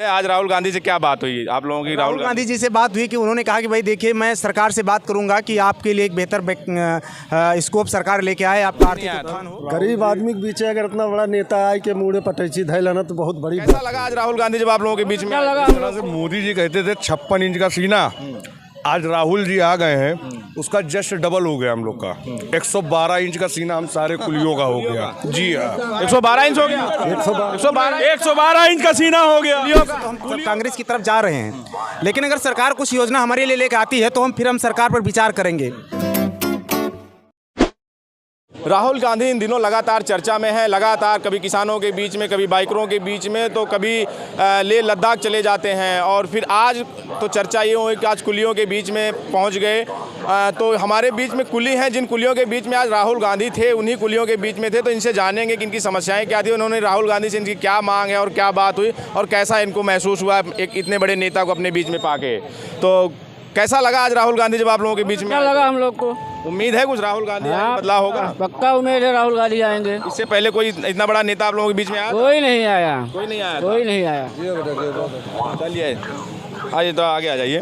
आज राहुल गांधी से क्या बात हुई आप लोगों की? राहुल गांधी जी से बात हुई कि उन्होंने कहा कि भाई देखिए, मैं सरकार से बात करूंगा कि आपके लिए एक बेहतर स्कोप सरकार लेके आए, आपका आर्थिक उत्थान हो। गरीब आदमी के बीच अगर इतना बड़ा नेता आए के मुड़े पटैची धैलाना तो बहुत बड़ी कैसा लगा आज राहुल गांधी जब आप लोगों के बीच में? जिस तरह से मोदी जी कहते थे 56 इंच का सीना, आज राहुल जी आ गए हैं, उसका जस्ट डबल हो गया हम लोग का। 112 इंच का सीना हम सारे कुलियों का हो गया। जी हाँ, 112 इंच हो गया। 112 इंच का सीना हो गया। तो हम कांग्रेस की तरफ जा रहे हैं, लेकिन अगर सरकार कुछ योजना हमारे लिए लेकर आती है तो हम सरकार पर विचार करेंगे। राहुल गांधी इन दिनों लगातार चर्चा में है, लगातार कभी किसानों के बीच में, कभी बाइकरों के बीच में, तो कभी लेह लद्दाख चले जाते हैं और फिर आज तो चर्चा ये हुई कि आज कुलियों के बीच में पहुंच गए। तो हमारे बीच में कुली हैं, जिन कुलियों के बीच में आज राहुल गांधी थे, उन्हीं कुलियों के बीच में थे। तो इनसे जानेंगे कि इनकी समस्याएं क्या थी, उन्होंने राहुल गांधी से इनकी क्या मांग है और क्या बात हुई और कैसा इनको महसूस हुआ एक इतने बड़े नेता को अपने बीच में पाके। तो कैसा लगा आज राहुल गांधी जब आप लोगों के बीच में? क्या लगा हम लोग को? उम्मीद है कुछ राहुल गांधी बदलाव होगा? पक्का उम्मीद है राहुल गांधी आएंगे। इससे पहले कोई इतना बड़ा नेता आप लोगों के बीच में आया? कोई नहीं आया। कोई नहीं आया? कोई नहीं आया। चलिए आइए, तो आगे आ जाइए।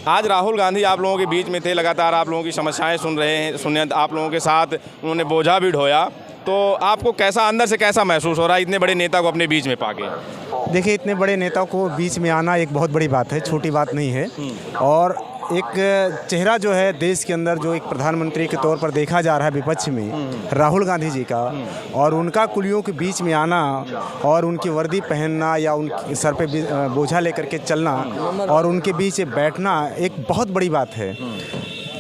आज राहुल गांधी आप लोगों के बीच में थे, लगातार आप लोगों की समस्याएं सुन रहे हैं, सुनिए आप लोगों के साथ उन्होंने बोझा भी ढोया। तो आपको कैसा अंदर से कैसा महसूस हो रहा है इतने बड़े नेता को अपने बीच में पाके? देखिए, इतने बड़े नेता को बीच में आना एक बहुत बड़ी बात है, छोटी बात नहीं है। और एक चेहरा जो है देश के अंदर जो एक प्रधानमंत्री के तौर पर देखा जा रहा है विपक्ष में, राहुल गांधी जी का, और उनका कुलियों के बीच में आना और उनकी वर्दी पहनना या उनके सर पे बोझा लेकर के चलना और उनके बीच बैठना एक बहुत बड़ी बात है।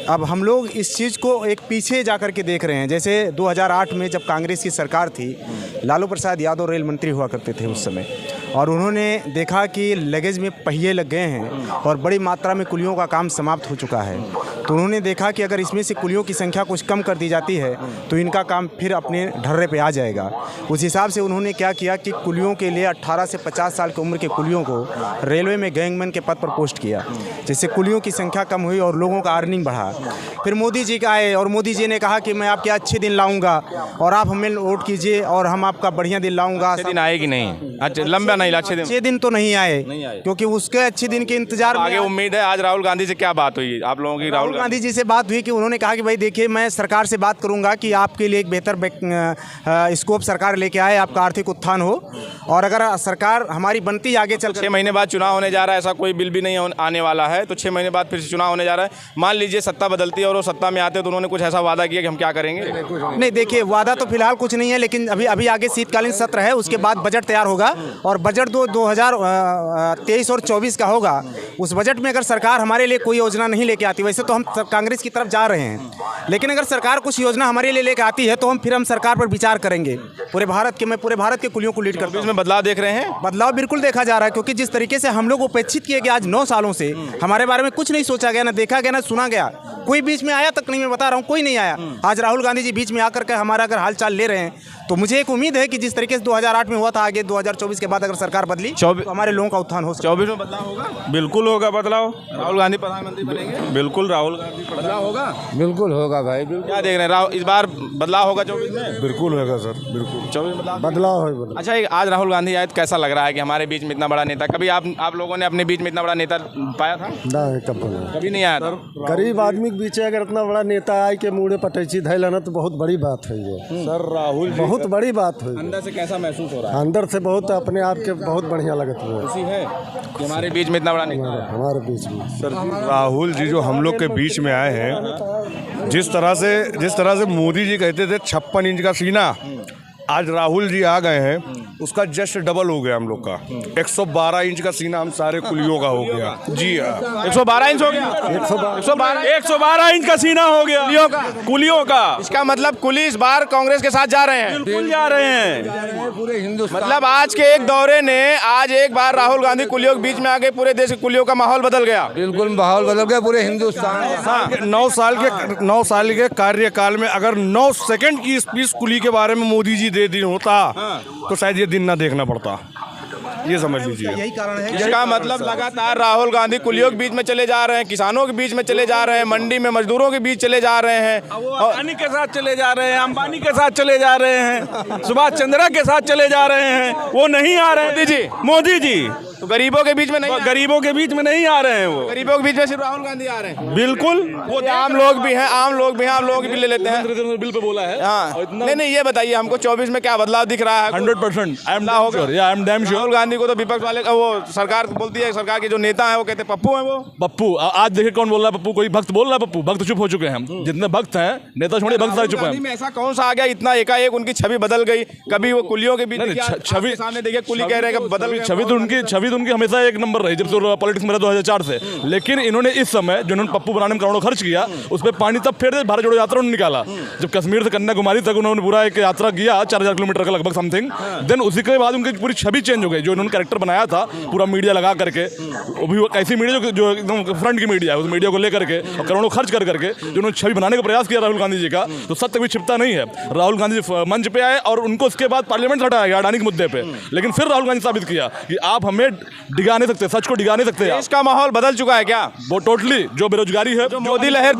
अब हम लोग इस चीज़ को एक पीछे जा कर के देख रहे हैं। जैसे 2008 में जब कांग्रेस की सरकार थी, लालू प्रसाद यादव रेल मंत्री हुआ करते थे उस समय, और उन्होंने देखा कि लगेज में पहिए लग गए हैं और बड़ी मात्रा में कुलियों का काम समाप्त हो चुका है। तो उन्होंने देखा कि अगर इसमें से कुलियों की संख्या कुछ कम कर दी जाती है तो इनका काम फिर अपने ढर्रे पे आ जाएगा। उस हिसाब से उन्होंने क्या किया कि कुलियों के लिए 18 से 50 साल की उम्र के कुलियों को रेलवे में गैंगमैन के पद पर पोस्ट किया, जिससे कुलियों की संख्या कम हुई और लोगों का अर्निंग बढ़ा। फिर मोदी जी का आए और मोदी जी ने कहा कि मैं आपके अच्छे दिन लाऊंगा और आप हमें वोट कीजिए और हम आपका बढ़िया दिन लाऊंगा। अच्छे दिन आए कि नहीं? अच्छा, लंबा नहीं, अच्छे दिन तो नहीं आए, क्योंकि उसके अच्छे दिन के इंतजार में आगे उम्मीद है। आज राहुल गांधी से क्या बात हुई आप लोगों की? राहुल गांधी जी से बात हुई कि उन्होंने कहा कि भाई देखिए, मैं सरकार से बात करूंगा कि आपके लिए एक बेहतर स्कोप सरकार लेके आए, आपका आर्थिक उत्थान हो, और अगर सरकार हमारी बनती आगे चल 6 महीने बाद चुनाव होने जा रहा है, ऐसा कोई बिल भी नहीं आने वाला है, तो 6 महीने बाद फिर से चुनाव होने जा रहा है। मान लीजिए सत्ता बदलती है और वो सत्ता में आते तो उन्होंने कुछ ऐसा वादा किया कि हम क्या करेंगे? नहीं, देखिए, वादा तो फिलहाल कुछ नहीं है, लेकिन अभी आगे शीतकालीन सत्र है, उसके बाद बजट तैयार होगा और बजट 2023 और 24 का होगा। उस बजट में अगर सरकार हमारे लिए कोई योजना नहीं लेके आती, वैसे तो हम कांग्रेस की तरफ जा रहे हैं, लेकिन अगर सरकार कुछ योजना हमारे लिए लेके आती है तो हम सरकार पर विचार करेंगे। मैं पूरे भारत के कुलियों को लीड करता हूं। इसमें बदलाव देख रहे हैं? बदलाव बिल्कुल देखा जा रहा है, क्योंकि जिस तरीके से हम लोग उपेक्षित किए गए आज 9 सालों से, हमारे बारे में कुछ नहीं सोचा गया, ना देखा गया, ना सुना गया, कोई बीच में आया तक नहीं। मैं बता रहा हूँ, कोई नहीं आया। आज राहुल गांधी जी बीच में आकर के हमारा अगर हाल चाल ले रहे हैं, तो मुझे एक उम्मीद है कि जिस तरीके से 2008 में हुआ था, आगे 2024 के बाद अगर सरकार बदली तो हमारे लोगों का उत्थान हो सकता है। 24 में बदलाव होगा? बिल्कुल होगा बदलाव। राहुल गांधी प्रधानमंत्री बनेंगे? बिल्कुल राहुल गांधी बदलाव होगा? बिल्कुल होगा भाई, क्या देख रहे हैं? इस बार बदलाव होगा 24 में? बिल्कुल होगा सर, बिल्कुल 24 में बदलाव हो। अच्छा, आज राहुल गांधी आए तो कैसा लग रहा है कि हमारे बीच में इतना बड़ा नेता? कभी आप लोगों ने अपने बीच में इतना बड़ा नेता पाया था? कभी नहीं आया था। गरीब आदमी के बीच अगर इतना बड़ा नेता आए के मुड़े पटैची धैलाना तो बहुत बड़ी बात है ये सर। राहुल बहुत बड़ी बात है। अंदर से कैसा महसूस हो रहा है? अंदर से बहुत अपने आप के बहुत बढ़िया लगता है। खुशी है कि हमारे बीच में इतना बड़ा नेता है? हमारे बीच में सर, राहुल जी जो हम लोग के बीच में आए हैं, जिस तरह से मोदी जी कहते थे 56 इंच का सीना, आज राहुल जी आ गए हैं, उसका जस्ट डबल हो गया हम लोग का। 112 इंच का सीना हम सारे कुलियों का हो गया। जी हाँ, 112 इंच हो गया। 112 इंच का सीना हो गया कुलियों का। इसका मतलब कुली इस बार कांग्रेस के साथ जा रहे हैं? बिल्कुल जा रहे हैं पूरे हिंदुस्तान। मतलब आज के एक दौरे ने आज एक बार राहुल गांधी कुलियों के बीच में आके पूरे देश के कुलियों का माहौल बदल गया। बिल्कुल माहौल बदल गया पूरे हिंदुस्तान। 9 साल के कार्यकाल में अगर 9 सेकंड की स्पीच कुली के बारे में मोदी जी दे दिन होता तो शायद ये दिन ना देखना पड़ता। ये समझ लीजिए, यही कारण है। इसका मतलब लगातार राहुल गांधी कुलियों के बीच में चले जा रहे हैं, किसानों के बीच में चले जा रहे हैं, मंडी में मजदूरों के बीच चले जा रहे हैं, अदानी के साथ चले जा रहे हैं, अंबानी के साथ चले जा रहे हैं, सुभाष चंद्रा के साथ चले जा रहे हैं। वो नहीं आ रहे हैं। मोदी जी तो गरीबों के बीच में नहीं गरीबों के बीच में नहीं आ रहे हैं वो। गरीबों के बीच में सिर्फ राहुल गांधी आ रहे हैं। बिल्कुल वो ये आम लोग भी हैं, आम लोग भी ले लेते हैं। बिल पे बोला है। हाँ, नहीं ये बताइए हमको 24 में क्या बदलाव दिख रहा है? 100%। I am damn sure. Rahul Gandhi को तो विपक्ष वाले वो सरकार बोलती है, सरकार के जो नेता है वो कहते हैं पप्पू है वो। पप्पू आज देखिए कौन बोल रहा है पप्पू? कोई भक्त बोल रहा है पप्पू? भक्त चुप हो चुके हैं हम। जितने भक्त हैं नेता छोड़िए, भक्त सारे चुप गांधी हैं। में ऐसा कौन सा आ गया इतना एकाएक उनकी छवि बदल गई? कभी वो कुलियों के बीच नहीं, देखिए, छवि आपके सामने देखिए कुली कह रहे हैं कि बदल गए। छवि तो उनकी हमेशा एक नंबर रही जब से पॉलिटिक्स में रहा 2004 से। लेकिन इन्होंने इस समय जो इन्होंने पप्पू बनाने में करोड़ों खर्च किया, उस पर पानी तब फिर भारत जोड़ो यात्रा उन्होंने निकाला जब कश्मीर से कन्याकुमारी तक उन्होंने पूरा एक यात्रा किया 4000 किलोमीटर का लगभग समथिंग। देन उसी के बाद उनकी पूरी छवि चेंज हो गई। जो इन्होंने कैरेक्टर बनाया था पूरा मीडिया लगा करके, वो भी ऐसी मीडिया जो एकदम फ्रंट की मीडिया है, उस मीडिया को लेकर के और करोड़ों खर्च कर करके जो उन्होंने छवि बनाने का प्रयास किया राहुल गांधी जी का, तो सत्य भी छिपता नहीं है। राहुल गांधी जी मंच पे आए और उनको उसके बाद पार्लियामेंट से हटाया गया अडानी के मुद्दे पे। लेकिन फिर राहुल गांधी साबित किया कि आप हमें डिगा नहीं सकते, सच को डिगा नहीं सकते। देश का माहौल बदल चुका है क्या? वो टोटली जो बेरोजगारी है, जो मोदी लहर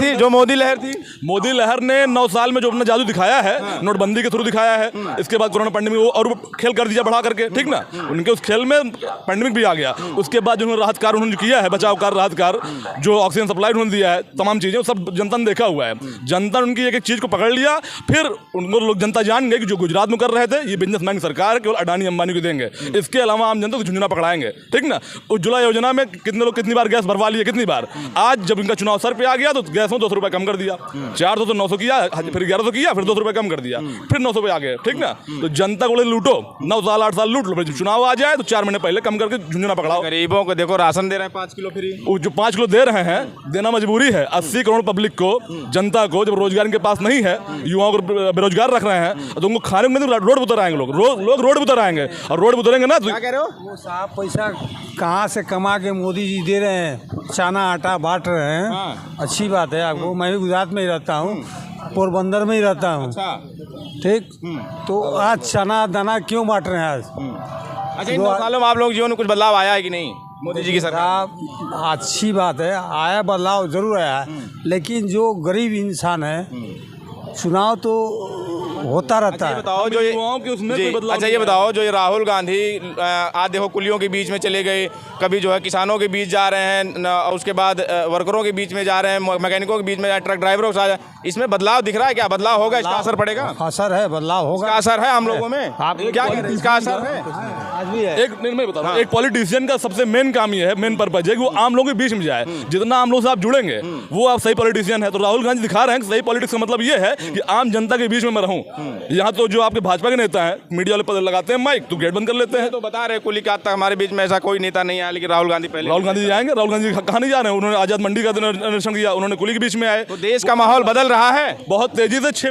थी मोदी लहर ने 9 साल में जो अपना जादू दिखाया है, नोटबंदी के थ्रू दिखाया है, इसके बाद कोरोना पैंडेमिक और वो खेल कर दिया बढ़ा करके, ठीक ना। उनके उस खेल में पैंडेमिक भी आ गया। उसके बाद जो राहत कार्य उन्होंने किया है, बचाव कार्य, राहत कार्य, जो ऑक्सीजन सप्लाई उन्होंने दिया है, तमाम चीजें सब जनता ने देखा हुआ है। जनता ने उनकी एक एक चीज को पकड़ लिया, फिर उनको लोग जनता जान गए कि जो गुजरात में कर रहे थे ये बिजनेसमैन सरकार केवल अडानी अंबानी को देंगे, इसके अलावा आम जनता को झुंझुना पकड़ाएंगे, ठीक ना। उज्ज्वला योजना में कितने लोग कितनी बार गैस भरवा लिए, कितनी बार। आज जब इनका चुनाव सर पे आ गया तो गैस में 200 रुपये कम कर दिया, 400 से 900 किया, फिर 1100 किया, फिर 200 रुपये कम कर दिया, फिर 900 पे आ गए, ठीक ना। तो जनता को लूटो, 9 साल 8 साल लूट लो, फिर चुनाव आ जाए तो 4 महीने पहले कम करके झुंझुना पकड़ाओ। गरीबों को देखो राशन दे रहे हैं 5 किलो फ्री। वो जो 5 किलो दे रहे हैं, देना मजबूरी है। 80 करोड़ पब्लिक को, जनता को, जब रोजगार इनके पास नहीं है, युवाओं को बेरोजगार रख रहे हैं, तो उनको खाने में रोड पर उतर आएंगे लोग रोड पर उतर आएंगे। और रोड पर उतरेंगे ना तो क्या कह रहे हो? वो साहब पैसा कहाँ से कमा के मोदी जी दे रहे हैं, चना आटा बांट रहे हैं। अच्छी बात है आपको। मैं भी गुजरात में ही रहता हूँ, पोरबंदर में ही रहता हूँ, ठीक। तो आज चना दाना क्यों बांट रहे हैं आज? अच्छा, इन 9 सालों में आप लोग जीवन में कुछ बदलाव आया है कि नहीं मोदी जी की सरकार? साहब अच्छी बात है, आया बदलाव जरूर आया है, लेकिन जो गरीब इंसान है, चुनाव तो होता रहता है। बताओ जो युवाओं के उसमें कोई बदलाव अच्छा ये बताओ जो ये राहुल गांधी आज देखो कुलियों के बीच में चले गए, कभी जो है किसानों के बीच जा रहे हैं, और उसके बाद वर्करों के बीच में जा रहे हैं, मैकेनिकों के बीच में, ट्रक ड्राइवरों के साथ, इसमें बदलाव दिख रहा है क्या? बदलाव होगा, इसका असर पड़ेगा? असर है, बदलाव होगा। इसका असर है हम लोगों में? आप क्या इसका असर है? आज भी है। एक मैं बता रहा हूं, एक पॉलिटिशियन का सबसे मेन काम ये है, मेन पर्पज है कि वो आम लोगों के बीच में जाए। जितना आम लोग से आप जुड़ेंगे वो आप सही पॉलिटिशियन है। तो राहुल गांधी दिखा रहे हैं कि सही पॉलिटिक्स का मतलब ये है कि आम जनता के बीच में मैं रहूं। यहाँ तो जो आपके भाजपा के नेता हैं, मीडिया वाले पद लगाते हैं माइक, तो गेट बंद कर लेते हैं। तो बता रहे कुली का तक हमारे बीच में ऐसा कोई नेता नहीं आया, लेकिन राहुल गांधी पहले। राहुल गांधी जी आएंगे? राहुल गांधी कहाँ नहीं जा रहे हैं? उन्होंने आजाद मंडी का निरीक्षण किया, उन्होंने कुली के बीच में आए। तो देश का माहौल बदल रहा है बहुत तेजी से 6